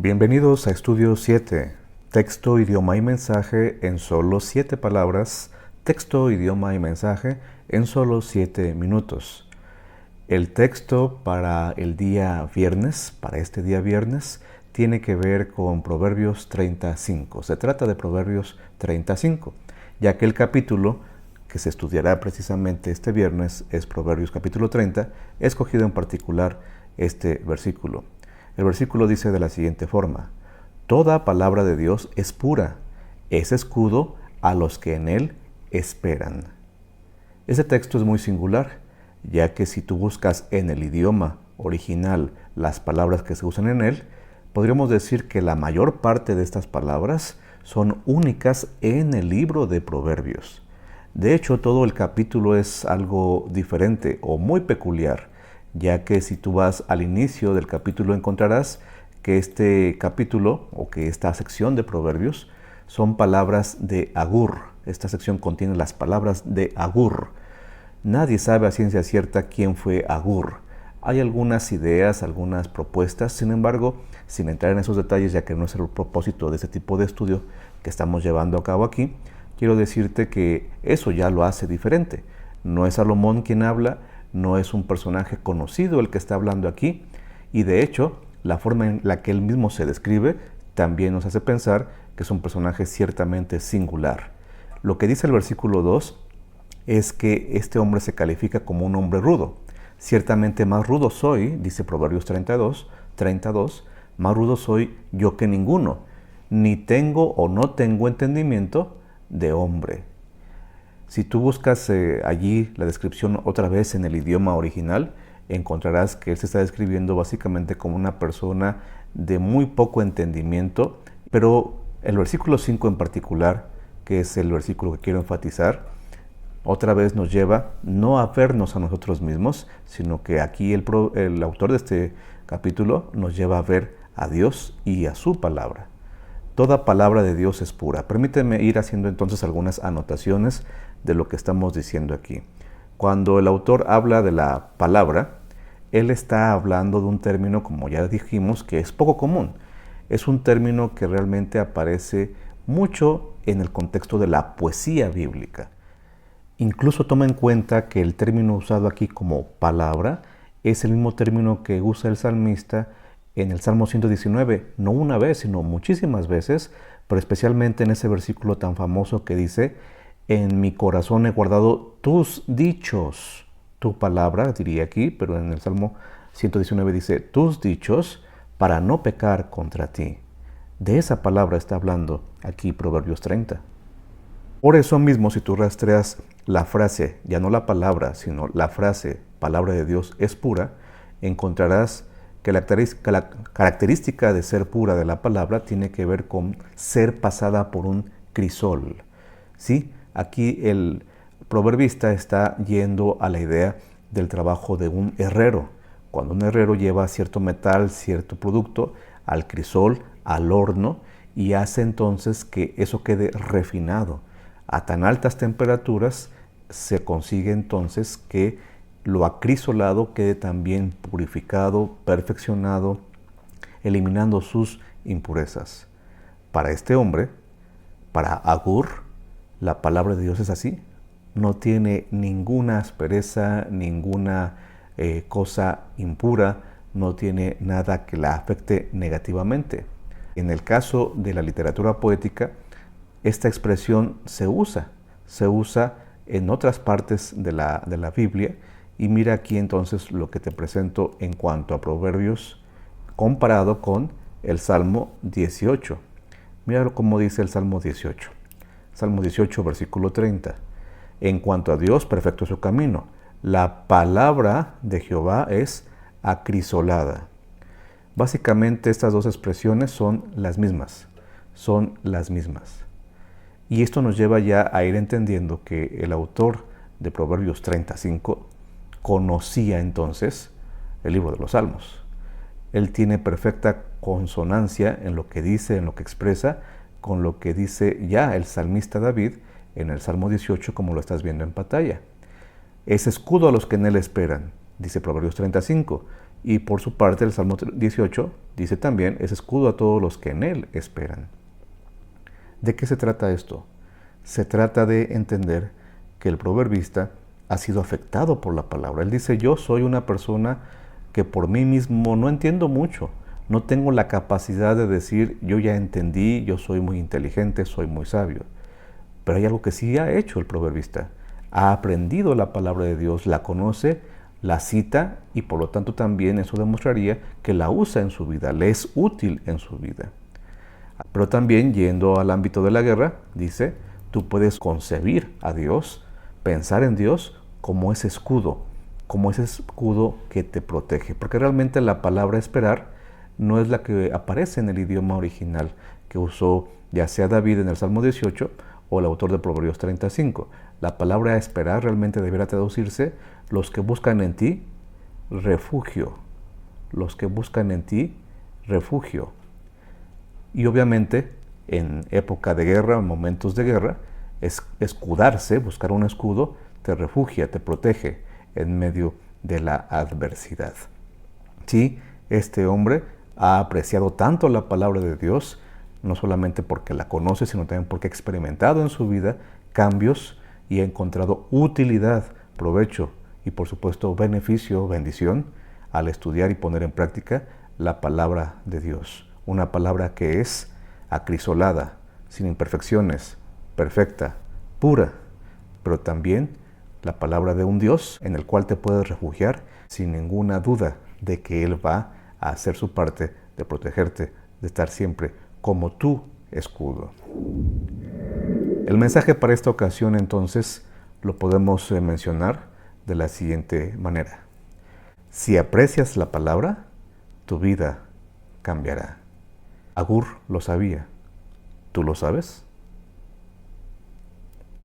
Bienvenidos a Estudio 7, texto, idioma y mensaje en solo 7 palabras, texto, idioma y mensaje en solo 7 minutos. El texto para el día viernes, para este día viernes, tiene que ver con Proverbios 35. Se trata de Proverbios 35, ya que el capítulo que se estudiará precisamente este viernes es Proverbios capítulo 30, he escogido en particular este versículo. El versículo dice de la siguiente forma: toda palabra de Dios es pura, es escudo a los que en él esperan. Este texto es muy singular, ya que si tú buscas en el idioma original las palabras que se usan en él, podríamos decir que la mayor parte de estas palabras son únicas en el libro de Proverbios. De hecho, todo el capítulo es algo diferente o muy peculiar, ya que si tú vas al inicio del capítulo encontrarás que este capítulo o que esta sección de Proverbios son palabras de Agur. Esta sección contiene las palabras de Agur. Nadie sabe a ciencia cierta quién fue Agur. Hay algunas ideas, algunas propuestas, sin embargo, sin entrar en esos detalles, ya que no es el propósito de este tipo de estudio que estamos llevando a cabo aquí, quiero decirte que eso ya lo hace diferente. No es Salomón quien habla, no es un personaje conocido el que está hablando aquí, y de hecho, la forma en la que él mismo se describe también nos hace pensar que es un personaje ciertamente singular. Lo que dice el versículo 2 es que este hombre se califica como un hombre rudo. Ciertamente más rudo soy, dice Proverbios 32, más rudo soy yo que ninguno, ni tengo o no tengo entendimiento de hombre. Si tú buscas allí la descripción otra vez en el idioma original, encontrarás que él se está describiendo básicamente como una persona de muy poco entendimiento, pero el versículo 5 en particular, que es el versículo que quiero enfatizar, otra vez nos lleva no a vernos a nosotros mismos, sino que aquí el autor de este capítulo nos lleva a ver a Dios y a su palabra. Toda palabra de Dios es pura. Permíteme ir haciendo entonces algunas anotaciones de lo que estamos diciendo aquí. Cuando el autor habla de la palabra, él está hablando de un término, como ya dijimos, que es poco común. Es un término que realmente aparece mucho en el contexto de la poesía bíblica. Incluso toma en cuenta que el término usado aquí como palabra es el mismo término que usa el salmista en el Salmo 119, no una vez, sino muchísimas veces, pero especialmente en ese versículo tan famoso que dice: en mi corazón he guardado tus dichos. Tu palabra, diría aquí, pero en el Salmo 119 dice tus dichos, para no pecar contra ti. De esa palabra está hablando aquí Proverbios 30. Por eso mismo, si tú rastreas la frase, ya no la palabra, sino la frase palabra de Dios es pura, encontrarás que la característica de ser pura de la palabra tiene que ver con ser pasada por un crisol. ¿Sí? Aquí el proverbista está yendo a la idea del trabajo de un herrero. Cuando un herrero lleva cierto metal, cierto producto al crisol, al horno, y hace entonces que eso quede refinado. A tan altas temperaturas se consigue entonces que lo acrisolado quede también purificado, perfeccionado, eliminando sus impurezas. Para este hombre, para Agur, la palabra de Dios es así. No tiene ninguna aspereza, ninguna cosa impura, no tiene nada que la afecte negativamente. En el caso de la literatura poética, esta expresión se usa en otras partes de la Biblia. Y mira aquí entonces lo que te presento en cuanto a Proverbios comparado con el Salmo 18. Mira cómo dice el Salmo 18. Salmo 18, versículo 30. En cuanto a Dios, perfecto es su camino. La palabra de Jehová es acrisolada. Básicamente estas dos expresiones son las mismas. Y esto nos lleva ya a ir entendiendo que el autor de Proverbios 35 conocía entonces el libro de los Salmos. Él tiene perfecta consonancia en lo que dice, en lo que expresa, con lo que dice ya el salmista David en el Salmo 18, como lo estás viendo en pantalla. Es escudo a los que en él esperan, dice Proverbios 35, Y por su parte, el Salmo 18 dice también, es escudo a todos los que en él esperan. ¿De qué se trata esto? Se trata de entender que el proverbista ha sido afectado por la palabra. Él dice, yo soy una persona que por mí mismo no entiendo mucho. No tengo la capacidad de decir, yo ya entendí, yo soy muy inteligente, soy muy sabio. Pero hay algo que sí ha hecho el proverbista. Ha aprendido la palabra de Dios, la conoce, la cita y por lo tanto también eso demostraría que la usa en su vida, le es útil en su vida. Pero también yendo al ámbito de la guerra, dice, tú puedes concebir a Dios, pensar en Dios como ese escudo que te protege. Porque realmente la palabra esperar no es la que aparece en el idioma original que usó ya sea David en el Salmo 18 o el autor de Proverbios 35. La palabra esperar realmente debería traducirse los que buscan en ti refugio. Los que buscan en ti refugio. Y obviamente en época de guerra, en momentos de guerra, escudarse, buscar un escudo, te refugia, te protege en medio de la adversidad. Sí, este hombre ha apreciado tanto la palabra de Dios, no solamente porque la conoce, sino también porque ha experimentado en su vida cambios y ha encontrado utilidad, provecho y por supuesto beneficio, bendición, al estudiar y poner en práctica la palabra de Dios. Una palabra que es acrisolada, sin imperfecciones, perfecta, pura, pero también la palabra de un Dios en el cual te puedes refugiar sin ninguna duda de que Él va a hacer su parte de protegerte, de estar siempre como tu escudo. El mensaje para esta ocasión entonces lo podemos mencionar de la siguiente manera. Si aprecias la palabra, tu vida cambiará. Agur lo sabía. ¿Tú lo sabes?